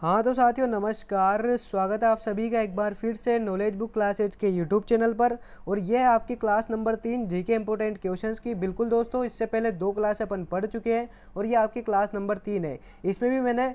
हाँ तो साथियों नमस्कार, स्वागत है आप सभी का एक बार फिर से नॉलेज बुक क्लासेज के यूट्यूब चैनल पर। और यह है आपकी class number 3 GK important questions की। बिल्कुल दोस्तों, इससे पहले 2 क्लास अपन पढ़ चुके हैं और ये आपकी क्लास नंबर 3 है। इसमें भी मैंने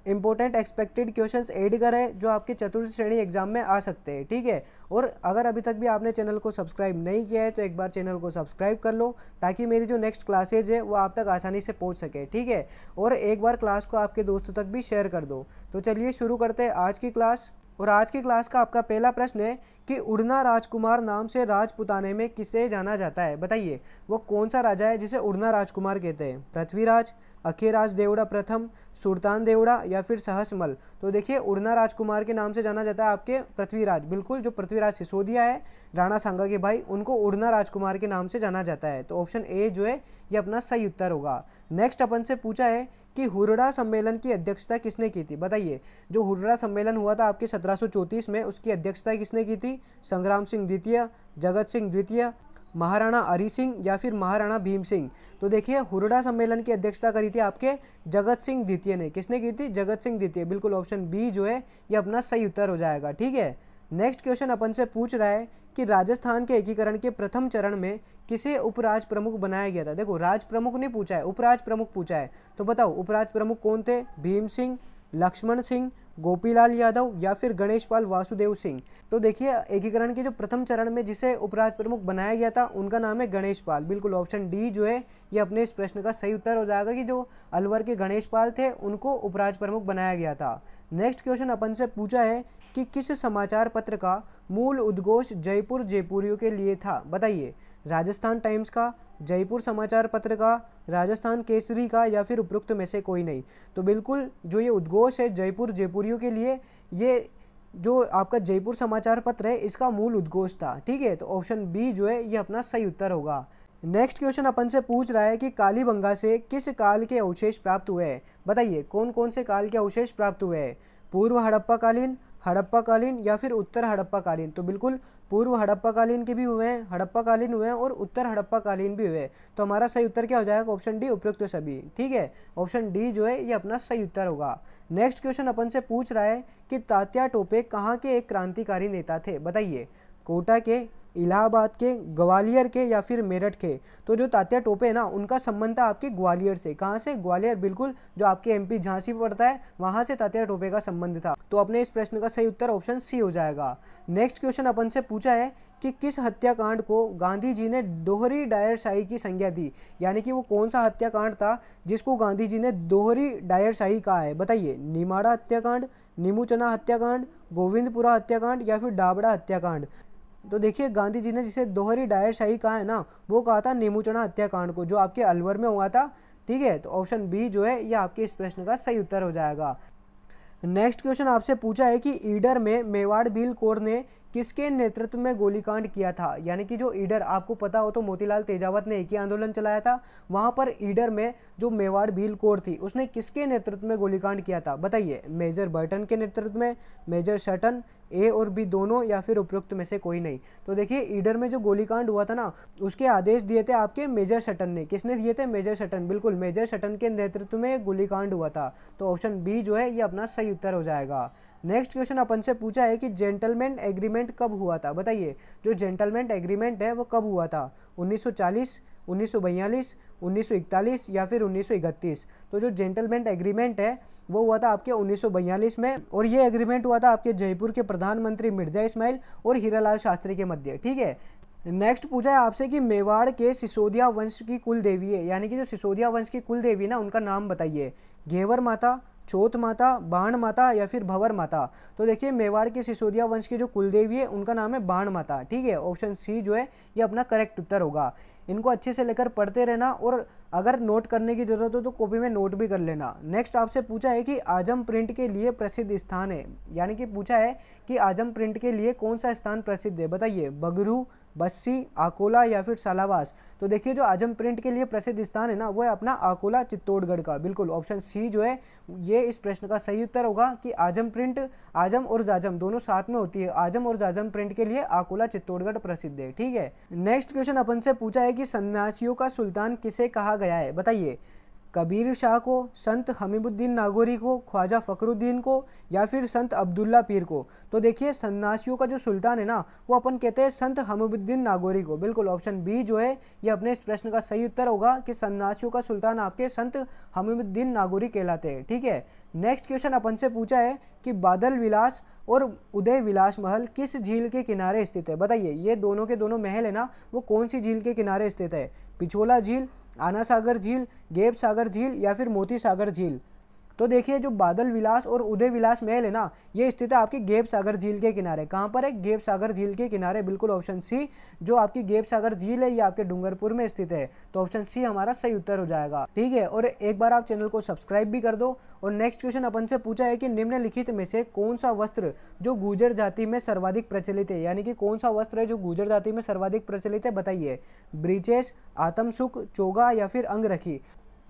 इंपॉर्टेंट एक्सपेक्टेड क्वेश्चंस ऐड करे जो आपके चतुर्थ श्रेणी एग्जाम में आ सकते हैं, ठीक है। और अगर अभी तक भी आपने चैनल को सब्सक्राइब नहीं किया है तो एक बार चैनल को सब्सक्राइब कर लो ताकि मेरी जो नेक्स्ट क्लासेज है वो आप तक आसानी से पहुंच सके, ठीक है। और एक बार क्लास को आपके दोस्तों तक भी शेयर कर दो। तो चलिए शुरू करते हैं आज की क्लास। और आज की क्लास का आपका पहला प्रश्न है कि उड़ना राजकुमार नाम से राजपुताने में किसे जाना जाता है। बताइए वो कौन सा राजा है जिसे उड़ना राजकुमार कहते हैं। पृथ्वीराज, अखेराज देवड़ा प्रथम, सुल्तान देवड़ा या फिर सहसमल। तो देखिए उड़ना राजकुमार के नाम से जाना जाता है आपके पृथ्वीराज। बिल्कुल, जो पृथ्वीराज सिसोदिया है राणा सांगा के भाई, उनको उड़ना राजकुमार के नाम से जाना जाता है। तो ऑप्शन ए जो है ये अपना सही उत्तर होगा। नेक्स्ट अपन से पूछा है कि हुर्रा सम्मेलन की अध्यक्षता किसने की थी। बताइए जो हुर्रा सम्मेलन हुआ था आपके 1734 में, उसकी अध्यक्षता किसने की थी। संग्राम सिंह द्वितीय, जगत सिंह द्वितीय, महाराणा हरि सिंह या फिर महाराणा भीम सिंह। तो देखिए हुर्रा सम्मेलन की अध्यक्षता करी थी आपके जगत सिंह द्वितीय ने। किसने की थी? जगत सिंह द्वितीय। बिल्कुल ऑप्शन बी जो है ये अपना सही उत्तर हो जाएगा, ठीक है। नेक्स्ट क्वेश्चन अपन से पूछ रहा है कि राजस्थान के एकीकरण के प्रथम चरण में किसे उपराज प्रमुख बनाया गया था। देखो राज प्रमुख नहीं पूछा है, उपराज प्रमुख पूछा है। तो बताओ उपराज प्रमुख कौन थे? भीम सिंह, लक्ष्मण सिंह, गोपीलाल यादव या फिर गणेशपाल वासुदेव सिंह। तो देखिए एकीकरण के जो प्रथम चरण में जिसे उपराज प्रमुख बनाया गया था उनका नाम है गणेशपाल। बिल्कुल ऑप्शन डी जो है ये अपने इस प्रश्न का सही उत्तर हो जाएगा कि जो अलवर के गणेशपाल थे उनको उपराज प्रमुख बनाया गया था। नेक्स्ट क्वेश्चन अपन से पूछा है कि किस समाचार पत्र का मूल उद्घोष जयपुर जयपुरियों के लिए था। बताइए राजस्थान टाइम्स का, जयपुर समाचार पत्र का, राजस्थान केसरी का या फिर उपरोक्त में से कोई नहीं। तो बिल्कुल जो ये उद्घोष है जयपुर जयपुरियों के लिए, ये जो आपका जयपुर समाचार पत्र है इसका मूल उद्घोष था, ठीक है। तो ऑप्शन बी जो है ये अपना सही उत्तर होगा। नेक्स्ट क्वेश्चन अपन से पूछ रहा है कि कालीबंगा से किस काल के अवशेष प्राप्त हुए हैं। बताइए कौन कौन से काल के अवशेष प्राप्त हुए हैं। पूर्व हड़प्पा कालीन, हड़प्पा कालीन या फिर उत्तर हड़प्पा कालीन। तो बिल्कुल पूर्व हड़प्पा कालीन के भी हुए हैं, हड़प्पा कालीन हुए हैं और उत्तर हड़प्पा कालीन भी हुए हैं। तो हमारा सही उत्तर क्या हो जाएगा? ऑप्शन डी उपयुक्त सभी, ठीक है। ऑप्शन डी जो है ये अपना सही उत्तर होगा। नेक्स्ट क्वेश्चन अपन से पूछ रहा है कि तात्या टोपे कहाँ के एक क्रांतिकारी नेता थे। बताइए कोटा के, इलाहाबाद के, ग्वालियर के या फिर मेरठ के। तो जो तात्या टोपे है ना उनका संबंध था आपके ग्वालियर से। कहाँ से? ग्वालियर। बिल्कुल जो आपके एमपी झांसी पड़ता है वहां से तात्या टोपे का संबंध था। तो अपने इस प्रश्न का सही उत्तर ऑप्शन सी हो जाएगा। नेक्स्ट क्वेश्चन अपन से पूछा है कि किस हत्याकांड को गांधी जी ने दोहरी डायरशाही की संज्ञा दी। यानी कि वो कौन सा हत्याकांड था जिसको गांधी जी ने दोहरी डायरशाही कहा है। बताइए निमाड़ा हत्याकांड, नीमूचना हत्याकांड, गोविंदपुरा हत्याकांड या फिर डाबड़ा हत्याकांड। तो देखिए गांधी जी ने जिसे दोहरी डायरशाही कहा है ना वो कहा था नीमूचना हत्याकांड को, जो आपके अलवर में हुआ था, ठीक है। तो ऑप्शन बी जो है ये आपके इस प्रश्न का सही उत्तर हो जाएगा। नेक्स्ट क्वेश्चन आपसे पूछा है कि ईडर में मेवाड़ भील कोर ने किसके नेतृत्व में गोलीकांड किया था। यानी कि जो ईडर, आपको पता हो तो मोतीलाल तेजावत ने एक ही आंदोलन चलाया था, वहां पर ईडर में जो मेवाड़ भील कोर थी उसने किसके नेतृत्व में गोलीकांड किया था। बताइए मेजर बर्टन के नेतृत्व में, मेजर शटन, ए और बी दोनों या फिर उपयुक्त में से कोई नहीं। तो देखिए ईडर में जो गोलीकांड हुआ था ना उसके आदेश दिए थे आपके मेजर शटन ने। किसने दिए थे? मेजर शटन। बिल्कुल मेजर शटन के नेतृत्व में गोलीकांड हुआ था। तो ऑप्शन बी जो है ये अपना सही उत्तर हो जाएगा। नेक्स्ट क्वेश्चन अपन से पूछा है कि जेंटलमैन एग्रीमेंट कब हुआ था। बताइए जो जेंटलमैन एग्रीमेंट है वो कब हुआ था? 1940, 1942, 1941 या फिर 1931। तो जो जेंटलमैन एग्रीमेंट है वो हुआ था आपके 1942 में, और ये एग्रीमेंट हुआ था आपके जयपुर के प्रधानमंत्री मिर्जा इस्माइल और हीरालाल शास्त्री के मध्य, ठीक है। नेक्स्ट पूछा है आपसे कि मेवाड़ के सिसोदिया वंश की कुल देवी है। यानी कि जो सिसोदिया वंश की कुल देवी ना उनका नाम बताइए। घेवर माता, चौथ माता, बाण माता या फिर भंवर माता। तो देखिए मेवाड़ के सिसोदिया वंश की जो कुलदेवी है उनका नाम है बाण माता, ठीक है। ऑप्शन सी जो है ये अपना करेक्ट उत्तर होगा। इनको अच्छे से लेकर पढ़ते रहना और अगर नोट करने की जरूरत हो तो कॉपी में नोट भी कर लेना। नेक्स्ट आपसे पूछा है कि आजम प्रिंट के लिए प्रसिद्ध स्थान है। यानी कि पूछा है कि आजम प्रिंट के लिए कौन सा स्थान प्रसिद्ध है। बताइए बगरू, बस्सी, आकोला या फिर सालावास। तो देखिए जो आजम प्रिंट के लिए प्रसिद्ध स्थान है ना वो है अपना आकोला चित्तौड़गढ़ का। बिल्कुल ऑप्शन सी जो है ये इस प्रश्न का सही उत्तर होगा कि आजम प्रिंट, आजम और जाजम दोनों साथ में होती है। आजम और जाजम प्रिंट के लिए आकोला चित्तौड़गढ़ प्रसिद्ध है, ठीक है। नेक्स्ट क्वेश्चन अपन से पूछा है कि सन्यासियों का सुल्तान किसे कहा गया है। बताइए कबीर शाह को, संत हमीमुद्दीन नागौरी को, ख्वाजा फखरुद्दीन को, या फिर संत अब्दुल्ला पीर को। तो देखिए सन्यासियों का जो सुल्तान है ना वो अपन कहते हैं संत हमीमुद्दीन नागौरी को। बिल्कुल ऑप्शन बी जो है ये अपने इस प्रश्न का सही उत्तर होगा कि सन्यासियों का सुल्तान आपके संत हमीमुद्दीन नागौरी कहलाते हैं। ठीक है, नेक्स्ट क्वेश्चन अपन से पूछा है कि बादल विलास और उदय विलास महल किस झील के किनारे स्थित है। बताइए ये दोनों के दोनों महल है ना वो कौन सी झील के किनारे स्थित है। पिछोला झील, आना सागर झील, गेप सागर झील, या फिर मोती सागर झील। तो देखिए जो बादल विलास और उदय विलास महल है ना ये स्थित है आपकी गेप सागर झील के किनारे। कहाँ पर है? गेप सागर झील के किनारे। बिल्कुल ऑप्शन सी जो आपकी गेप सागर झील है ये आपके डूंगरपुर में स्थित है। तो ऑप्शन सी हमारा सही उत्तर हो जाएगा। ठीक है, और एक बार आप चैनल को सब्सक्राइब भी कर दो। और नेक्स्ट क्वेश्चन अपन से पूछा है कि निम्नलिखित में से कौन सा वस्त्र जो गुर्जर जाति में सर्वाधिक प्रचलित है, यानी कि कौन सा वस्त्र है जो गुर्जर जाति में सर्वाधिक प्रचलित है। बताइए, ब्रीचेस, आत्मसुख, चोगा, या फिर अंगरखी।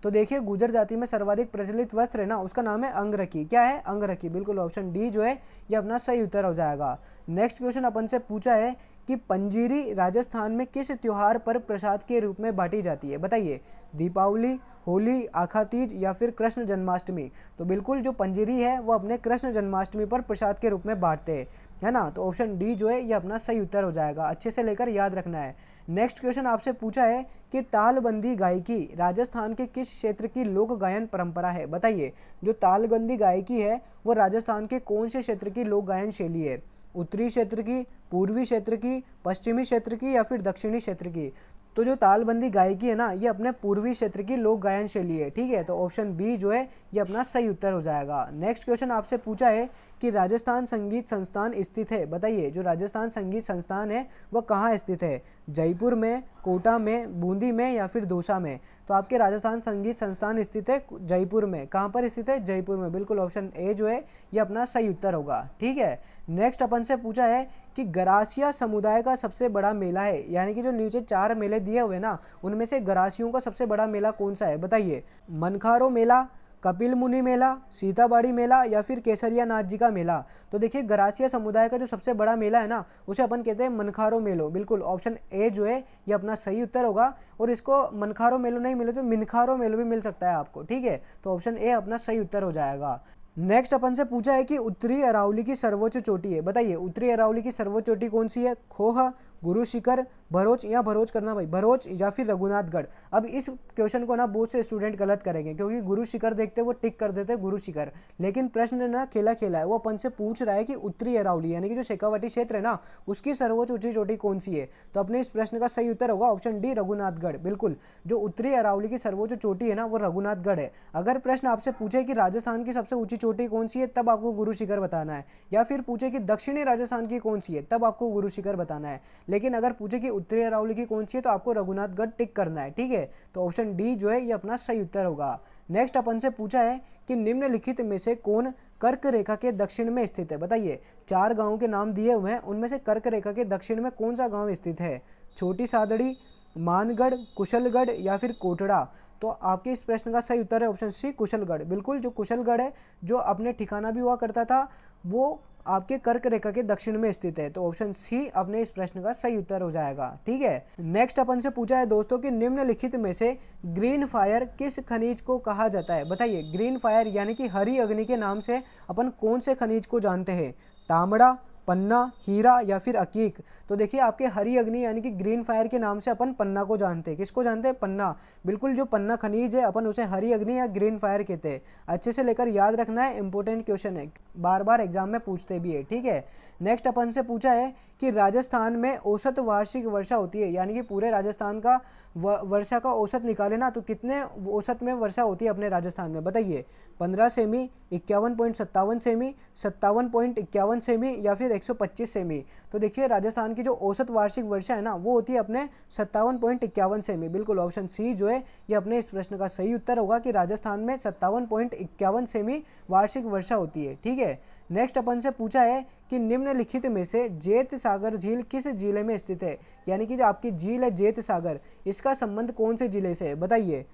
तो देखिए गुर्जर जाति में सर्वाधिक प्रचलित वस्त्र है ना उसका नाम है अंगरखी। क्या है? अंगरखी। बिल्कुल ऑप्शन डी जो है ये अपना सही उत्तर हो जाएगा। नेक्स्ट क्वेश्चन अपन से पूछा है कि पंजीरी राजस्थान में किस त्योहार पर प्रसाद के रूप में बांटी जाती है। बताइए, दीपावली, होली, आखा तीज, या फिर कृष्ण जन्माष्टमी। तो बिल्कुल जो पंजीरी है वो अपने कृष्ण जन्माष्टमी पर प्रसाद के रूप में बांटते हैं, है ना। तो ऑप्शन डी जो है ये अपना सही उत्तर हो जाएगा। अच्छे से लेकर याद रखना है। नेक्स्ट क्वेश्चन आपसे पूछा है कि तालबंदी गायकी राजस्थान के किस क्षेत्र की लोक गायन परंपरा है। बताइए, जो तालबंदी गायकी है वो राजस्थान के कौन से क्षेत्र की लोक गायन शैली है। उत्तरी क्षेत्र की, पूर्वी क्षेत्र की, पश्चिमी क्षेत्र की, या फिर दक्षिणी क्षेत्र की। तो जो तालबंदी गायकी है ना ये अपने पूर्वी क्षेत्र की लोक गायन शैली है। ठीक है, तो ऑप्शन बी जो है ये अपना सही उत्तर हो जाएगा। नेक्स्ट क्वेश्चन आपसे पूछा है कि राजस्थान संगीत संस्थान स्थित है। बताइए, जो राजस्थान संगीत संस्थान है वह कहाँ स्थित है। जयपुर में, कोटा में, बूंदी में, या फिर दौसा में। तो आपके राजस्थान संगीत संस्थान स्थित है जयपुर में। कहाँ पर स्थित है? जयपुर में। बिल्कुल ऑप्शन ए जो है ये अपना सही उत्तर होगा। ठीक है, नेक्स्ट अपन से पूछा है कि गरासिया समुदाय का सबसे बड़ा मेला है, यानी कि जो नीचे 4 मेले दिए हुए ना उनमें से गरासियों का सबसे बड़ा मेला कौन सा है। बताइए, मनखारो मेला, कपिल मुनि मेला, सीताबाड़ी मेला, या फिर केसरिया नाथ जी का मेला। तो देखिए गरासिया समुदाय का जो सबसे बड़ा मेला है ना उसे अपन कहते हैं मनखारो मेलो। बिल्कुल ऑप्शन ए जो है ये अपना सही उत्तर होगा। और इसको मनखारो मेलो नहीं मिले तो मिनखारो मेलो भी मिल सकता है आपको। ठीक है, तो ऑप्शन ए अपना सही उत्तर हो जाएगा। नेक्स्ट अपन से पूछा है कि उत्तरी अरावली की सर्वोच्च चोटी है। बताइए, उत्तरी अरावली की सर्वोच्च चोटी कौन सी है। खोह, गुरु शिखर, भरोच, या भरोच करना भाई, भरोच या फिर रघुनाथगढ़। अब इस क्वेश्चन को ना बहुत से स्टूडेंट गलत करेंगे क्योंकि गुरु शिखर देखते वो टिक कर देते गुरु शिखर, लेकिन प्रश्न ना खेला खेला है। वो अपन से पूछ रहा है कि उत्तरी अरावली यानी कि जो शेखावाटी क्षेत्र है ना उसकी सर्वोच्च ऊंची चोटी कौन सी है। तो अपने इस प्रश्न का सही उत्तर होगा ऑप्शन डी, रघुनाथगढ़। बिल्कुल, जो उत्तरी अरावली की सर्वोच्च चोटी है ना वो रघुनाथगढ़ है। अगर प्रश्न आपसे पूछे कि राजस्थान की सबसे ऊंची चोटी कौन सी है तब आपको गुरु शिखर बताना है, या फिर पूछे कि दक्षिणी राजस्थान की कौन सी है तब आपको गुरु शिखर बताना है। लेकिन अगर पूछे कि उत्तरी अरावली की कौन सी है तो आपको रघुनाथगढ़ टिक करना है। ठीक है, तो ऑप्शन डी जो है ये अपना सही उत्तर होगा। नेक्स्ट अपन से पूछा है कि निम्नलिखित में से कौन कर्क रेखा के दक्षिण में स्थित है। बताइए, 4 गांवों के नाम दिए हुए हैं उनमें से कर्क रेखा के दक्षिण में कौन सा गांव स्थित है। छोटी सादड़ी, मानगढ़, कुशलगढ़, या फिर कोटड़ा। तो आपके इस प्रश्न का सही उत्तर है ऑप्शन सी, कुशलगढ़। बिल्कुल, जो कुशलगढ़ है जो अपने ठिकाना भी हुआ करता था वो आपके कर्क रेखा के दक्षिण में स्थित है। तो ऑप्शन सी अपने इस प्रश्न का सही उत्तर हो जाएगा। ठीक है, नेक्स्ट अपन से पूछा है दोस्तों कि निम्नलिखित में से ग्रीन फायर किस खनिज को कहा जाता है। बताइए, ग्रीन फायर यानी कि हरी अग्नि के नाम से अपन कौन से खनिज को जानते हैं। तांबड़ा, पन्ना, हीरा, या फिर अकीक। तो देखिए आपके हरी अग्नि यानी कि ग्रीन फायर के नाम से अपन पन्ना को जानते हैं। किसको जानते हैं? पन्ना। बिल्कुल, जो पन्ना खनिज है अपन उसे हरी अग्नि या ग्रीन फायर कहते हैं। अच्छे से लेकर याद रखना है, इंपॉर्टेंट क्वेश्चन है, बार बार एग्जाम में पूछते भी है। ठीक है, नेक्स्ट अपन से पूछा है कि राजस्थान में औसत वार्षिक वर्षा होती है, यानी कि पूरे राजस्थान का वर्षा का औसत निकाले ना तो कितने औसत में वर्षा होती है अपने राजस्थान में। बताइए, 15 सेमी, 51.57 सेमी, 57.51 सेमी, या फिर 125 सेमी। तो देखिए राजस्थान की जो औसत वार्षिक वर्षा है ना वो होती है अपने 57.51 सेमी। बिल्कुल ऑप्शन सी जो है ये अपने इस प्रश्न का सही उत्तर होगा कि राजस्थान में 57.51 सेमी वार्षिक वर्षा होती है। ठीक है, नेक्स्ट अपन से पूछा है कि निम्नलिखित में से जेत सागर झील किस जिले में स्थित है, यानी कि जो आपकी झील है जेत सागर इसका संबंध कौन से जिले से है। बताइए,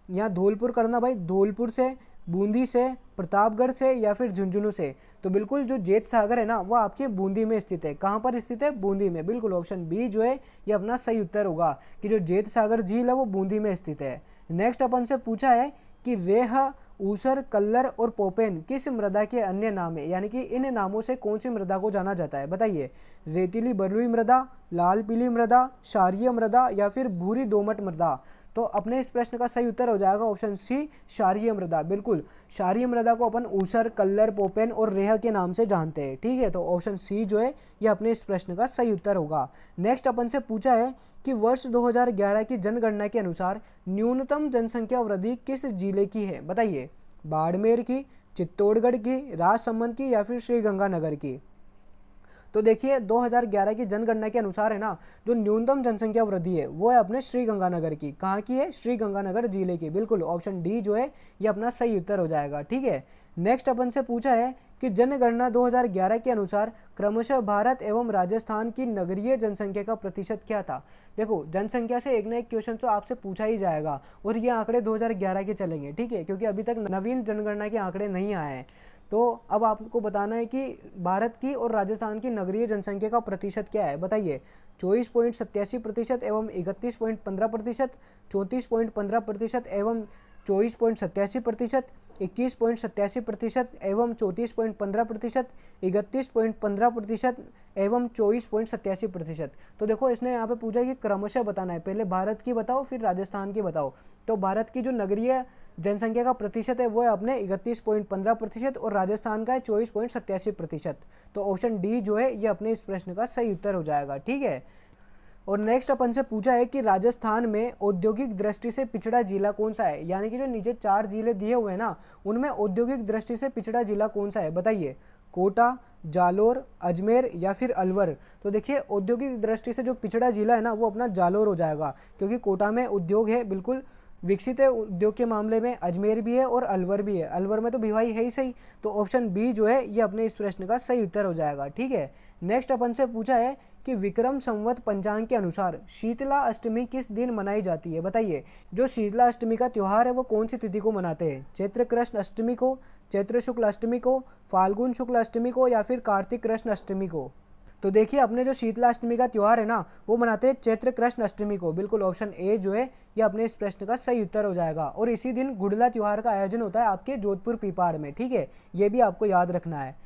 यहाँ धौलपुर करना भाई, धौलपुर से, बूंदी से, प्रतापगढ़ से, या फिर झुंझुनू से। तो बिल्कुल जो जेत सागर है ना वो आपके बूंदी में स्थित है। कहाँ पर स्थित है? बूंदी में। बिल्कुल ऑप्शन बी जो है ये अपना सही उत्तर होगा कि जो जेत सागर झील है वो बूंदी में स्थित है। नेक्स्ट अपन से पूछा है कि रेह, ऊसर, कल्लर और पोपेन किस मृदा के अन्य नाम है, यानी कि इन नामों से कौन सी मृदा को जाना जाता है, बताइए। रेतीली बलुई मृदा, लाल पीली मृदा, क्षारीय मृदा या फिर भूरी दोमट मृदा। तो अपने इस प्रश्न का सही उत्तर हो जाएगा ऑप्शन सी, क्षारीय मृदा। बिल्कुल, क्षारीय मृदा को अपन ऊसर, कल्लर, पोपेन और रेह के नाम से जानते हैं, ठीक है। तो ऑप्शन सी जो है ये अपने इस प्रश्न का सही उत्तर होगा। नेक्स्ट अपन से पूछा है कि वर्ष 2011 की जनगणना के अनुसार न्यूनतम जनसंख्या वृद्धि किस जिले की है, बताइए। बाड़मेर की, चित्तौड़गढ़ की, राजसमंद की या फिर श्रीगंगानगर की। तो देखिए 2011 की जनगणना के अनुसार है ना, जो न्यूनतम जनसंख्या वृद्धि है वो है अपने श्रीगंगानगर की। कहाँ की है? श्रीगंगानगर जिले की। बिल्कुल, ऑप्शन डी जो है ये अपना सही उत्तर हो जाएगा, ठीक है। नेक्स्ट अपन से पूछा है कि जनगणना 2011 के अनुसार क्रमशः भारत एवं राजस्थान की नगरीय जनसंख्या का प्रतिशत क्या था। देखो, जनसंख्या से एक ना एक क्वेश्चन तो आपसे पूछा ही जाएगा और ये आंकड़े 2011 के चलेंगे, ठीक है, क्योंकि अभी तक नवीन जनगणना के आंकड़े नहीं आए हैं। तो अब आपको बताना है कि भारत की और राजस्थान की नगरीय जनसंख्या का प्रतिशत क्या है, बताइए। 24.87% एवं 31.15%, 34.15% एवं 24.87%, 21.87% एवं 34.15%, 31.15% एवं 24.87%। तो देखो इसने यहाँ पे पूछा कि क्रमशः बताना है, पहले भारत की बताओ फिर राजस्थान की बताओ। तो भारत की जो नगरीय जनसंख्या का प्रतिशत है वो है अपने 31.15% और राजस्थान का है 24.87%। तो ऑप्शन डी जो है ये अपने इस प्रश्न का सही उत्तर हो जाएगा, ठीक है। और नेक्स्ट अपन से पूछा है कि राजस्थान में औद्योगिक दृष्टि से पिछड़ा जिला कौन सा है, यानी कि जो नीचे 4 जिले दिए हुए हैं ना, उनमें औद्योगिक दृष्टि से पिछड़ा जिला कौन सा है, बताइए। कोटा, जालोर, अजमेर या फिर अलवर। तो देखिए औद्योगिक दृष्टि से जो पिछड़ा जिला है ना वो अपना जालोर हो जाएगा, क्योंकि कोटा में उद्योग है, बिल्कुल विकसित है उद्योग के मामले में। अजमेर भी है और अलवर भी है, अलवर में तो भिवाई है ही सही। तो ऑप्शन बी जो है ये अपने इस प्रश्न का सही उत्तर हो जाएगा, ठीक है। नेक्स्ट अपन से पूछा है कि विक्रम संवत पंचांग के अनुसार शीतला अष्टमी किस दिन मनाई जाती है, बताइए। जो शीतला अष्टमी का त्यौहार है वो कौन सी तिथि को मनाते हैं? चैत्र कृष्ण अष्टमी को, चैत्र शुक्ल अष्टमी को, फाल्गुन शुक्ल अष्टमी को या फिर कार्तिक कृष्ण अष्टमी को। तो देखिए अपने जो शीतला अष्टमी का त्यौहार है ना वो मनाते हैं चैत्र कृष्ण अष्टमी को। बिल्कुल, ऑप्शन ए जो है ये अपने इस प्रश्न का सही उत्तर हो जाएगा। और इसी दिन गुड़ला त्यौहार का आयोजन होता है आपके जोधपुर पीपाड़ में, ठीक है, ये भी आपको याद रखना है।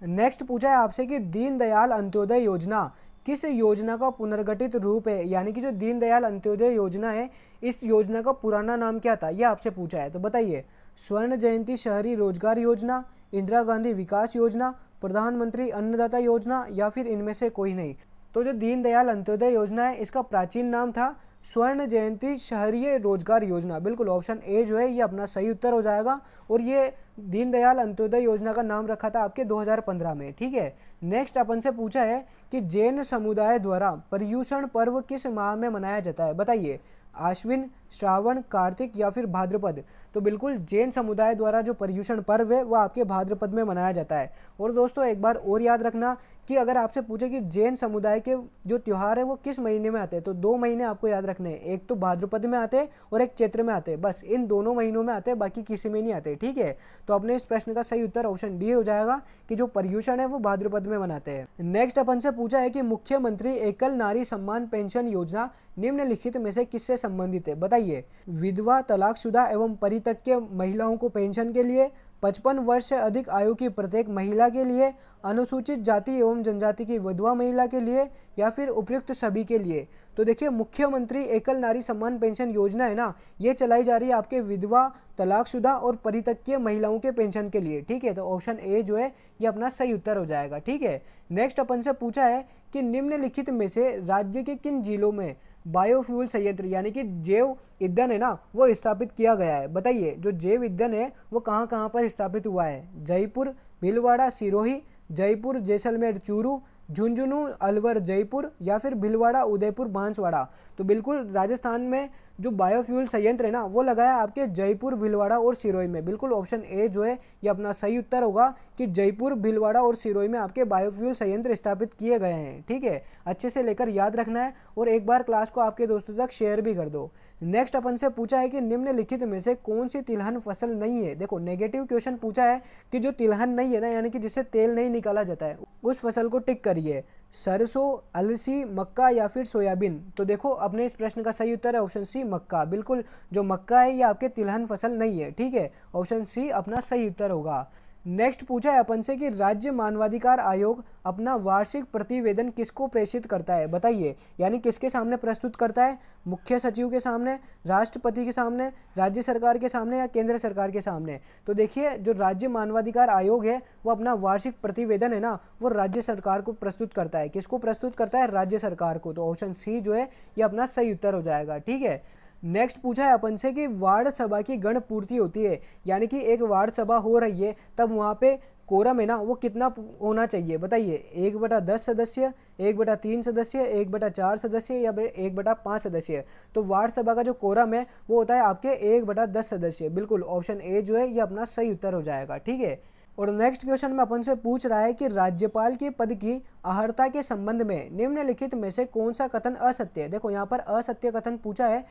नेक्स्ट पूछा है आपसे कि दीनदयाल अंत्योदय योजना किस योजना का पुनर्गठित रूप है, यानी कि जो दीनदयाल अंत्योदय योजना है इस योजना का पुराना नाम क्या था, ये आपसे पूछा है। तो बताइए, स्वर्ण जयंती शहरी रोजगार योजना, इंदिरा गांधी विकास योजना, प्रधानमंत्री अन्नदाता योजना या फिर इनमें से कोई नहीं। तो जो दीनदयाल अंत्योदय योजना है इसका प्राचीन नाम था स्वर्ण जयंती शहरी रोजगार योजना। बिल्कुल, ऑप्शन ए जो है ये अपना सही उत्तर हो जाएगा। और ये दीनदयाल अंत्योदय योजना का नाम रखा था आपके 2015 में, ठीक है। नेक्स्ट अपन से पूछा है कि जैन समुदाय द्वारा पर्युषण पर्व किस माह में मनाया जाता है, बताइए। आश्विन, श्रावण, कार्तिक या फिर भाद्रपद। तो बिल्कुल जैन समुदाय द्वारा जो पर्युषण पर्व है वो आपके भाद्रपद में मनाया जाता है। और दोस्तों एक बार और याद रखना कि अगर आपसे पूछे कि जैन समुदाय के जो त्यौहार है वो किस महीने में आते हैं, तो 2 महीने आपको याद रखने हैं, एक तो भाद्रपद में आते हैं और एक चैत्र में आते हैं, बस इन दोनों महीनों में आते हैं, बाकी किसी में नहीं आते, ठीक है। तो अपने इस प्रश्न का सही उत्तर ऑप्शन डी हो जाएगा कि जो पर्युषण है वो भाद्रपद में मनाते हैं। नेक्स्ट अपन से पूछा है कि मुख्यमंत्री एकल नारी सम्मान पेंशन योजना निम्नलिखित में से किससे संबंधित है, बताइए। विधवा, तलाकशुदा एवं परित्यक्ता महिलाओं को पेंशन के लिए, 55 वर्ष से अधिक आयु की प्रत्येक महिला के लिए, अनुसूचित जाति एवं जनजाति की विधवा महिला के लिए या फिर उपयुक्त सभी के लिए। तो देखिए मुख्यमंत्री एकल नारी सम्मान पेंशन योजना है ना, ये चलाई जा रही है आपके विधवा, तलाकशुदा और परित्यक्ता महिलाओं के पेंशन के लिए, ठीक है। तो ऑप्शन ए जो है ये अपना सही उत्तर हो जाएगा, ठीक है। नेक्स्ट अपन से पूछा है कि निम्नलिखित में से राज्य के किन जिलों में बायोफ्यूल संयंत्र यानी कि जैव ईंधन है ना वो स्थापित किया गया है, बताइए। जो जैव ईंधन है वो कहाँ कहाँ पर स्थापित हुआ है? जयपुर, भीलवाड़ा, सिरोही, जयपुर, जैसलमेर, चूरू, झुंझुनू, अलवर, जयपुर या फिर भीलवाड़ा, उदयपुर, बांसवाड़ा। तो बिल्कुल राजस्थान में जो बायोफ्यूल संयंत्र है ना वो लगाया आपके जयपुर, भीलवाड़ा और सिरोही में। बिल्कुल ऑप्शन ए जो है ये अपना सही उत्तर होगा कि जयपुर, भीलवाड़ा और सिरोही में आपके बायोफ्यूल संयंत्र स्थापित किए गए हैं, ठीक है। अच्छे से लेकर याद रखना है और एक बार क्लास को आपके दोस्तों तक शेयर भी कर दो। नेक्स्ट अपन से पूछा है कि निम्नलिखित में से कौन सी तिलहन फसल नहीं है। देखो नेगेटिव क्वेश्चन पूछा है कि जो तिलहन नहीं है ना यानी कि जिससे तेल नहीं निकाला जाता है उस फसल को टिक करिए। सरसों, अलसी, मक्का या फिर सोयाबीन। तो देखो अपने इस प्रश्न का सही उत्तर है ऑप्शन सी, मक्का। बिल्कुल, जो मक्का है ये आपके तिलहन फसल नहीं है, ठीक है। ऑप्शन सी अपना सही उत्तर होगा। नेक्स्ट पूछा है अपन से कि राज्य मानवाधिकार आयोग अपना वार्षिक प्रतिवेदन किसको प्रेषित करता है, बताइए। यानी किसके सामने प्रस्तुत करता है, मुख्य सचिव के सामने, राष्ट्रपति के सामने, राज्य सरकार के सामने या केंद्र सरकार के सामने। तो देखिए जो राज्य मानवाधिकार आयोग है वो अपना वार्षिक प्रतिवेदन है ना, वो राज्य सरकार को प्रस्तुत करता है। किसको प्रस्तुत करता है, राज्य सरकार को। तो ऑप्शन सी जो है ये अपना सही उत्तर हो जाएगा, ठीक है। नेक्स्ट पूछा है अपन से कि वार्ड सभा की गण पूर्ति होती है, यानी कि एक वार्ड सभा हो रही है तब वहाँ पे कोरम है ना वो कितना होना चाहिए, बताइए। 1/10 सदस्य, 1/3 सदस्य, 1/4 सदस्य या 1/5 सदस्य। तो वार्ड सभा का जो कोरम है वो होता है आपके 1/10 सदस्य। बिल्कुल, ऑप्शन ए जो है ये अपना सही उत्तर हो जाएगा, ठीक है। और नेक्स्ट क्वेश्चन में अपन से पूछ रहा है कि राज्यपाल के पद की अहर्ता के संबंध में निम्नलिखित में से कौन सा कथन असत्य है। देखो यहाँ पर असत्य कथन पूछा है,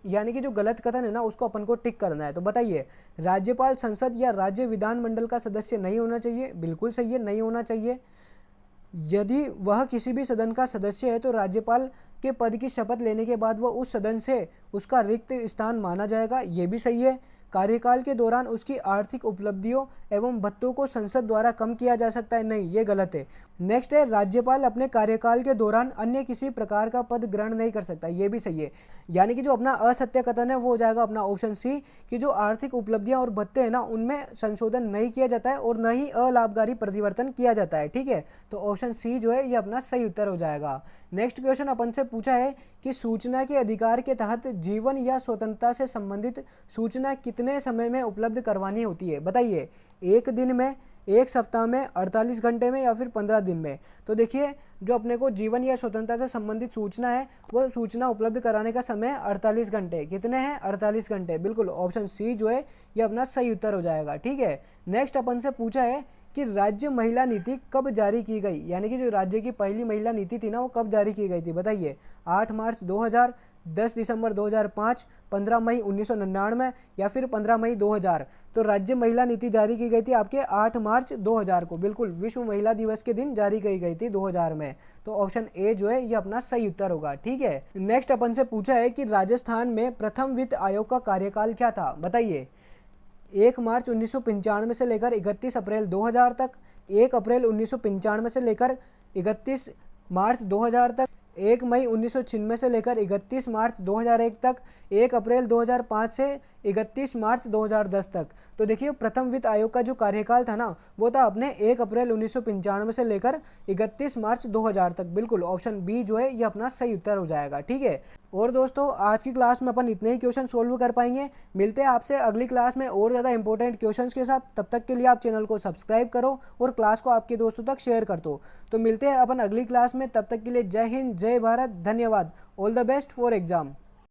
यानी कि जो गलत कथन है ना उसको अपन को टिक करना है। तो बताइए, राज्यपाल संसद या राज्य विधानमंडल का सदस्य नहीं होना चाहिए। बिल्कुल सही है, नहीं होना चाहिए। यदि वह किसी भी सदन का सदस्य है तो राज्यपाल के पद की शपथ लेने के बाद वह उस सदन से उसका रिक्त स्थान माना जाएगा, ये भी सही है। कार्यकाल के दौरान उसकी आर्थिक उपलब्धियों एवं भत्तों को संसद द्वारा कम किया जा सकता है, नहीं, ये गलत है। नेक्स्ट है, राज्यपाल अपने कार्यकाल के दौरान अन्य किसी प्रकार का पद ग्रहण नहीं कर सकता, ये भी सही है। यानी कि जो अपना असत्य कथन है वो हो जाएगा अपना ऑप्शन सी, कि जो आर्थिक उपलब्धियां और भत्ते हैं ना उनमें संशोधन नहीं किया जाता है और न ही अलाभकारी परिवर्तन किया जाता है, ठीक है। तो ऑप्शन सी जो है ये अपना सही उत्तर हो जाएगा। नेक्स्ट क्वेश्चन अपन से पूछा है कि सूचना के अधिकार के तहत जीवन या स्वतंत्रता से संबंधित सूचना कितने समय में उपलब्ध करवानी होती है, बताइए। 1 दिन में, 1 सप्ताह में, 48 घंटे में या फिर 15 दिन में। तो देखिए जो अपने को जीवन या स्वतंत्रता से संबंधित सूचना है वो सूचना उपलब्ध कराने का समय 48 घंटे। कितने हैं, 48 घंटे। बिल्कुल, ऑप्शन सी जो है ये अपना सही उत्तर हो जाएगा, ठीक है। नेक्स्ट अपन से पूछा है कि राज्य महिला नीति कब जारी की गई, यानी कि जो राज्य की पहली महिला नीति थी ना वो कब जारी की गई थी, बताइए। 8 मार्च 2000, 10 दिसंबर 2005, 15 मई 1999 या फिर 15 मई 2000। तो राज्य महिला नीति जारी की गई थी आपके 8 मार्च 2000 को। बिल्कुल, विश्व महिला दिवस के दिन जारी की गई थी 2000 में। तो ऑप्शन ए जो है ये अपना सही उत्तर होगा, ठीक है। नेक्स्ट अपन से पूछा है कि राजस्थान में प्रथम वित्त आयोग का कार्यकाल क्या था, बताइए। 1 मार्च 1995 से लेकर 31 अप्रैल 2000 तक, 1 अप्रैल 1995 से लेकर 31 मार्च 2000 तक, 1 मई 1996 से लेकर 31 मार्च 2001 तक, 1 अप्रैल 2005 से 31 मार्च 2010 तक। तो देखिए प्रथम वित्त आयोग का जो कार्यकाल था ना वो था अपने 1 अप्रैल 1995 से लेकर 31 मार्च 2000 तक। बिल्कुल, ऑप्शन बी जो है ये अपना सही उत्तर हो जाएगा, ठीक है। और दोस्तों आज की क्लास में अपन इतने ही क्वेश्चन सोल्व कर पाएंगे। मिलते हैं आपसे अगली क्लास में और ज़्यादा इंपॉर्टेंट क्वेश्चंस के साथ। तब तक के लिए आप चैनल को सब्सक्राइब करो और क्लास को आपके दोस्तों तक शेयर कर दो। तो मिलते हैं अपन अगली क्लास में, तब तक के लिए जय हिंद, जय भारत, धन्यवाद। All the best for exam.